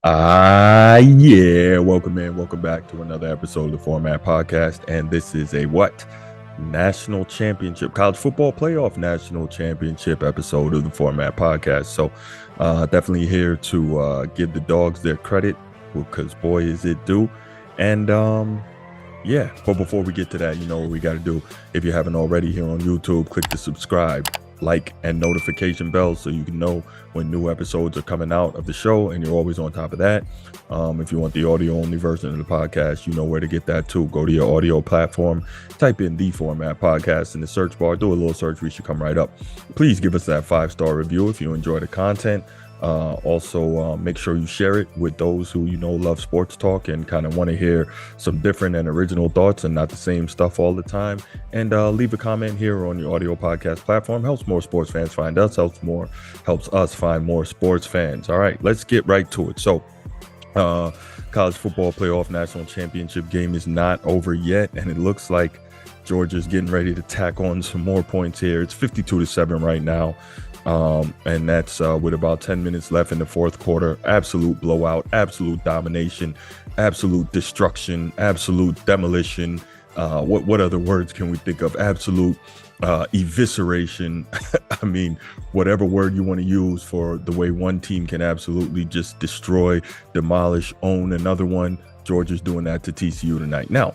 Yeah, welcome in, welcome back to another episode of the Format Podcast, and this is a national championship, college football playoff national championship episode of the Format Podcast. So, definitely here to give the Dogs their credit because boy is it due. And yeah, but before we get to that, you know what we got to do. If you haven't already here on YouTube, click the subscribe, like, and notification bell so you can know when new episodes are coming out of the show and you're always on top of that. If you want the audio only version of the podcast, you know where to get that too. Go to your audio platform, type in the Format Podcast in the search bar, do a little search, we should come right up. Please give us that 5-star review if you enjoy the content. Also, make sure you share it with those who, you know, love sports talk and kind of want to hear some different and original thoughts and not the same stuff all the time. And leave a comment here on your audio podcast platform. Helps more sports fans find us, helps us find more sports fans. All right, let's get right to it. So, college football playoff national championship game is not over yet, and it looks like Georgia's getting ready to tack on some more points here. It's 52-7 right now. And that's with about 10 minutes left in the fourth quarter. Absolute blowout, absolute domination, absolute destruction, absolute demolition. What other words can we think of? Absolute evisceration. I mean, whatever word you want to use for the way one team can absolutely just destroy, demolish, own another one. Georgia's doing that to TCU tonight. Now,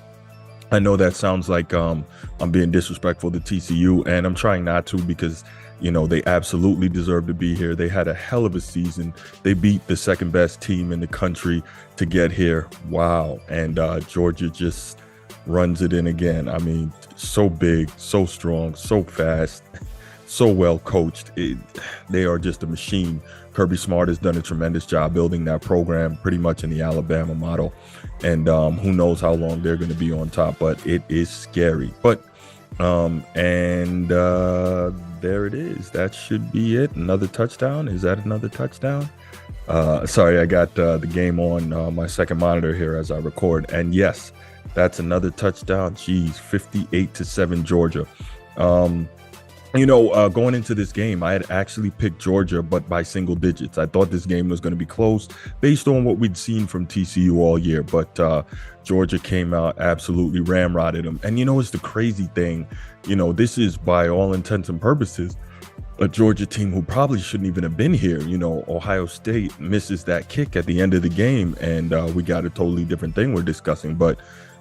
I know that sounds like I'm being disrespectful to TCU, and I'm trying not to because, you know, they absolutely deserve to be here. They had a hell of a season. They beat the second best team in the country to get here. Wow. And Georgia just runs it in again. I mean, so big, so strong, so fast, so well coached. They are just a machine. Kirby Smart has done a tremendous job building that program pretty much in the Alabama model. And who knows how long they're going to be on top, but it is scary. But there it is. That should be it. Another touchdown. Is that another touchdown? Sorry, I got the game on my second monitor here as I record. And yes, that's another touchdown. Geez, 58-7 Georgia. Going into this game, I had actually picked Georgia, but by single digits. I thought this game was going to be close based on what we'd seen from TCU all year. But Georgia came out, absolutely ramrodded them. And, you know, it's the crazy thing. You know, this is, by all intents and purposes, a Georgia team who probably shouldn't even have been here. You know, Ohio State misses that kick at the end of the game, and we got a totally different thing we're discussing. But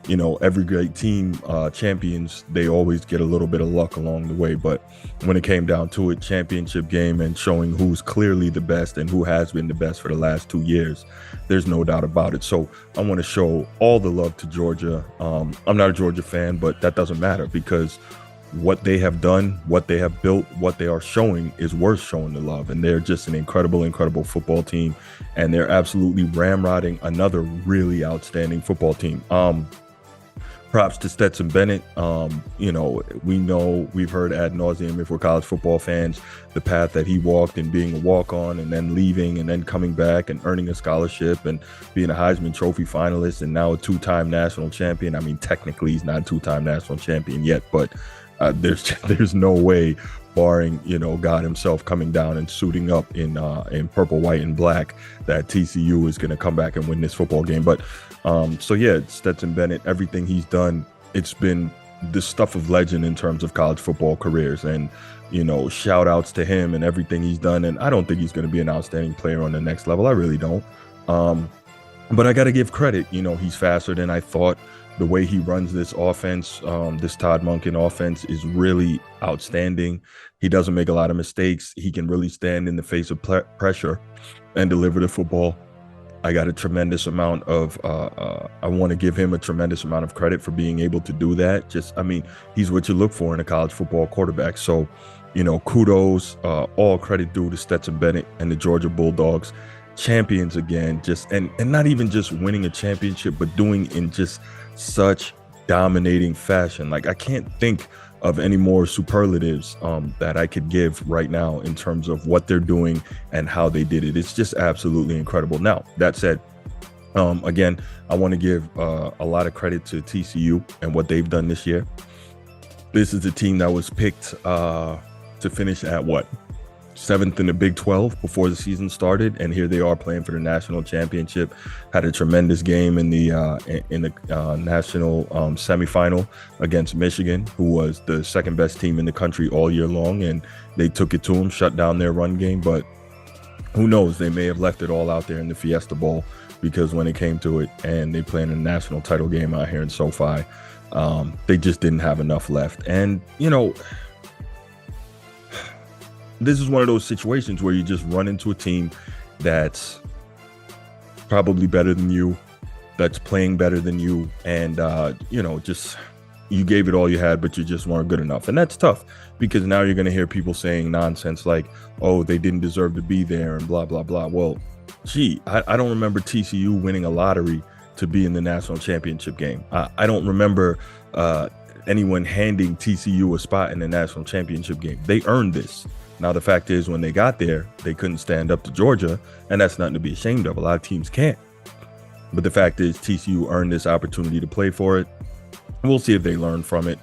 you know, every great team, champions, they always get a little bit of luck along the way. But when it came down to it, championship game and showing who's clearly the best and who has been the best for the last 2 years, there's no doubt about it. So I want to show all the love to Georgia. I'm not a Georgia fan, but that doesn't matter because what they have done, what they have built, what they are showing is worth showing the love. And they're just an incredible, incredible football team. And they're absolutely ramrodding another really outstanding football team. Props to Stetson Bennett. We've heard ad nauseum, if we're college football fans, the path that he walked in being a walk-on and then leaving and then coming back and earning a scholarship and being a Heisman Trophy finalist and now a two-time national champion. I mean, technically he's not a two-time national champion yet, but there's no way, barring, you know, God himself coming down and suiting up in purple, white, and black, that TCU is going to come back and win this football game. But Stetson Bennett, everything he's done, it's been the stuff of legend in terms of college football careers. And, you know, shout outs to him and everything he's done. And I don't think he's going to be an outstanding player on the next level. I really don't. But I got to give credit. You know, he's faster than I thought. The way he runs this offense, this Todd Monken offense, is really outstanding. He doesn't make a lot of mistakes. He can really stand in the face of pressure and deliver the football. I got a tremendous amount of, I want to give him a tremendous amount of credit for being able to do that. He's what you look for in a college football quarterback. So, you know, kudos, all credit due to Stetson Bennett and the Georgia Bulldogs. Champions again, and not even just winning a championship, but doing in just such dominating fashion. Like, I can't think of any more superlatives that I could give right now in terms of what they're doing and how they did it. It's just absolutely incredible. Now, that said, again, I want to give a lot of credit to TCU and what they've done this year. This is a team that was picked to finish at 7th in the Big 12 before the season started, and here they are playing for the national championship. Had a tremendous game in the national semifinal against Michigan, who was the second best team in the country all year long, and they took it to them, shut down their run game. But who knows? They may have left it all out there in the Fiesta Bowl, because when it came to it, and they played in a national title game out here in SoFi, they just didn't have enough left. And this is one of those situations where you just run into a team that's probably better than you, that's playing better than you, and just you gave it all you had, but you just weren't good enough. And that's tough, because now you're going to hear people saying nonsense like, oh, they didn't deserve to be there and blah, blah, blah. Well, gee, I don't remember TCU winning a lottery to be in the national championship game. I don't remember anyone handing TCU a spot in the national championship game. They earned this. Now, the fact is, when they got there, they couldn't stand up to Georgia, and that's nothing to be ashamed of. A lot of teams can't. But the fact is, TCU earned this opportunity to play for it. We'll see if they learn from it.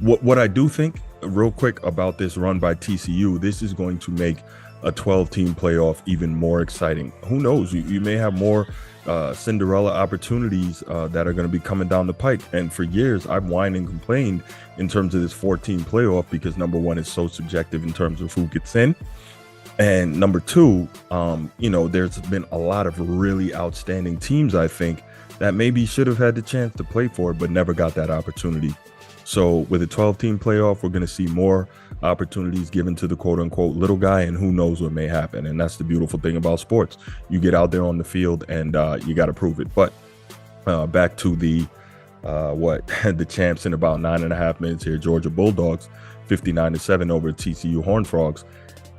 What I do think, real quick, about this run by TCU, this is going to make a 12-team playoff even more exciting. Who knows? You may have more Cinderella opportunities that are going to be coming down the pike. And for years, I've whined and complained in terms of this 14 playoff, because number one, it's so subjective in terms of who gets in. And number two, there's been a lot of really outstanding teams, I think, that maybe should have had the chance to play for it, but never got that opportunity. So with a 12-team playoff, we're going to see more opportunities given to the quote-unquote little guy, and who knows what may happen. And that's the beautiful thing about sports. You get out there on the field, and you got to prove it. But back to the the champs in about 9.5 minutes here, Georgia Bulldogs, 59-7 over TCU Horned Frogs.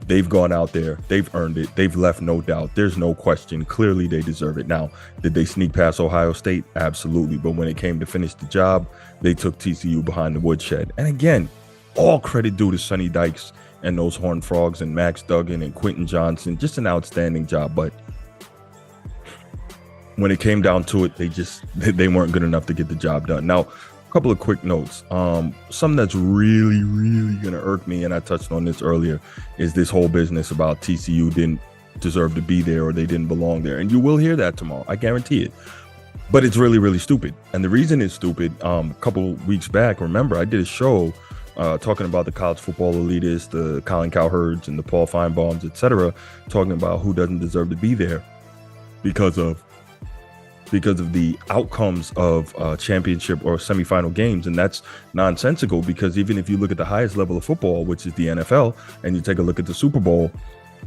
They've gone out there. They've earned it. They've left no doubt. There's no question. Clearly, they deserve it. Now, did they sneak past Ohio State? Absolutely. But when it came to finish the job, they took TCU behind the woodshed. And again, all credit due to Sonny Dykes and those Horned Frogs and Max Duggan and Quentin Johnson. Just an outstanding job. But when it came down to it, they weren't good enough to get the job done. Now, a couple of quick notes. Something that's really, really going to irk me, and I touched on this earlier, is this whole business about TCU didn't deserve to be there or they didn't belong there. And you will hear that tomorrow. I guarantee it. But it's really, really stupid. And the reason it's stupid, a couple weeks back, remember, I did a show talking about the college football elitists, the Colin Cowherds and the Paul Feinbaums, etc., talking about who doesn't deserve to be there because of the outcomes of championship or semifinal games. And that's nonsensical, because even if you look at the highest level of football, which is the NFL, and you take a look at the Super Bowl,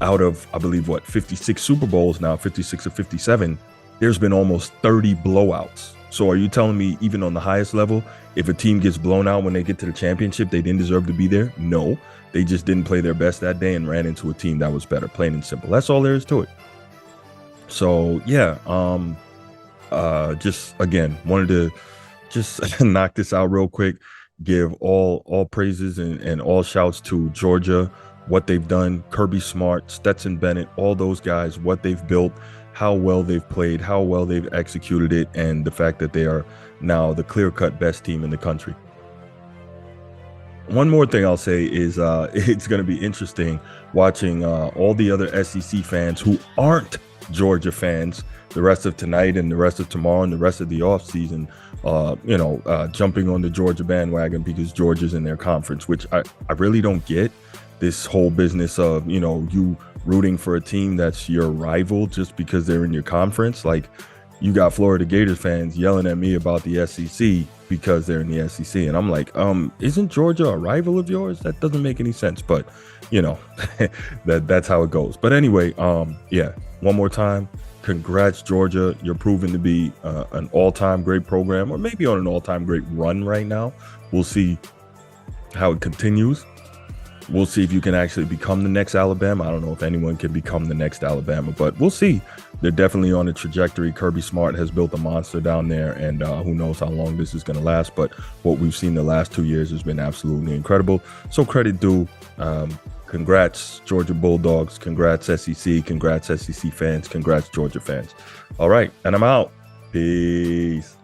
out of, I believe, 56 Super Bowls now, 56 or 57, there's been almost 30 blowouts. So are you telling me even on the highest level, if a team gets blown out when they get to the championship, they didn't deserve to be there? No, they just didn't play their best that day and ran into a team that was better, plain and simple. That's all there is to it. So yeah, just again, wanted to just knock this out real quick, give all praises and all shouts to Georgia, what they've done, Kirby Smart, Stetson Bennett, all those guys, what they've built, how well they've played, how well they've executed it, and the fact that they are now the clear-cut best team in the country. One more thing I'll say is it's going to be interesting watching all the other SEC fans who aren't Georgia fans the rest of tonight and the rest of tomorrow and the rest of the offseason, jumping on the Georgia bandwagon because Georgia's in their conference, which I really don't get. This whole business of, you rooting for a team that's your rival just because they're in your conference. Like, you got Florida Gators fans yelling at me about the SEC because they're in the SEC. And I'm like, isn't Georgia a rival of yours? That doesn't make any sense. But, that's how it goes. But anyway, one more time, congrats, Georgia. You're proving to be an all-time great program, or maybe on an all-time great run right now. We'll see how it continues. We'll see if you can actually become the next Alabama. I don't know if anyone can become the next Alabama, but we'll see. They're definitely on a trajectory. Kirby Smart has built a monster down there, and who knows how long this is going to last. But what we've seen the last 2 years has been absolutely incredible. So credit due. Congrats, Georgia Bulldogs. Congrats, SEC. Congrats, SEC fans. Congrats, Georgia fans. All right, and I'm out. Peace.